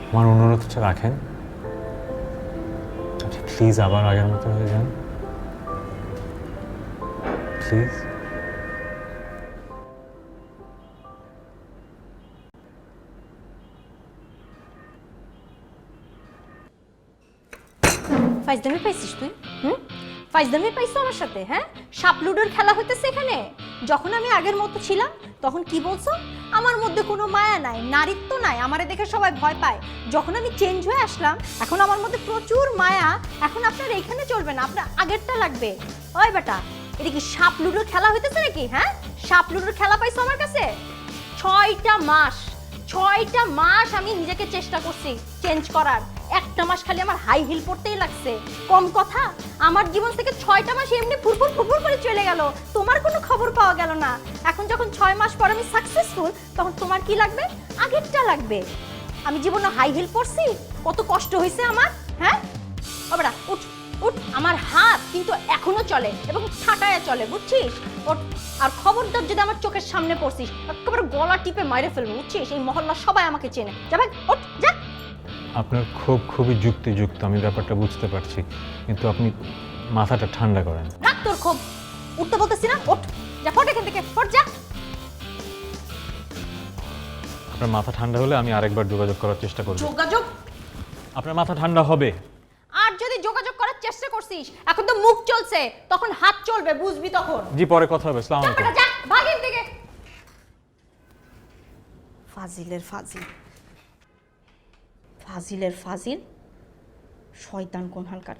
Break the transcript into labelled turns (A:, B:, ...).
A: আমার অনুরোধটা রাখেন, আচ্ছা প্লিজ আবার আগের মতো হয়ে যান প্লিজ।
B: ফাইজদামি পাইছিস তুই? ফাইজদামি পাইছো আমার সাথে? হ্যাঁ, সাপ লুডোর খেলা হইতেছে এখানে। যখন আমি আগের মতো ছিলাম তখন কি বলছো? আমার মধ্যে কোনো মায়া নাই, নারীত্ব নাই, আমারে দেখে সবাই ভয় পায়। যখন আমি চেঞ্জ হয়ে আসলাম, এখন আমার মধ্যে প্রচুর মায়া। এখন আপনার এইখানে চলবে না, আপনার আগেরটা লাগবে। ওই বেটা, এটা কি সাপ লুডোর খেলা হইতেছে নাকি? হ্যাঁ, সাপ লুডোর খেলা পাইছো আমার কাছে? 6টা মাস আমি নিজেকে চেষ্টা করছি চেঞ্জ করার। একটা মাস খালি আমার হাই হিল পড়তেই লাগছে। কম কথা, আমার জীবন থেকে 6টা মাস এমনি ফুরফুর ফুরফুর করে চলে গেল, তোমার কোনো খবর পাওয়া গেল না। এখন যখন 6 মাস পর আমি সাকসেসফুল, তখন তোমার কি লাগবে? আগেরটা লাগবে। আমি জীবনে হাই হিল পড়ছি, কত কষ্ট হয়েছে আমার। হ্যাঁ, ওরা উঠ উঠ, আমার হাত কিন্তু এখনো চলে এবং ঠাটায় চলে, বুঝছিস? ওঠ, আর খবরদার যদি আমার চোখের সামনে পড়ছিস, একেবারে গলা টিপে মাইরে ফেলবো, বুঝছিস? এই মহল্লা সবাই আমাকে চেনে। যা ভাই, ওঠ, যা।
A: আপনার খুবই যুক্তিযুক্ত, আমি ব্যাপারটা বুঝতে পারছি, কিন্তু আপনি মাথাটা ঠান্ডা করেন।
B: রাখ তোর ক্ষোভ, উঠতে বলতেছি না? ওঠ, যা, ফট এখান থেকে, ফট যা।
A: আপনার মাথা ঠান্ডা হলে আমি আরেকবার যোগাযোগ করার চেষ্টা করব।
B: যোগাযোগ?
A: আপনার মাথা ঠান্ডা হবে।
B: আর যদি যোগাযোগ করার চেষ্টা করছিস, এখন তো মুখ চলছে, তখন হাত চলবে, বুঝবি তখন।
A: জি, পরে কথা হবে। আসসালামু
B: যা
A: আলাইকুম।
B: বেটা, যা, ভাগ এখান থেকে। ফাজিলের ফাজিল, ফাজিলের ফাজিল, শয়তান কোন হালকার।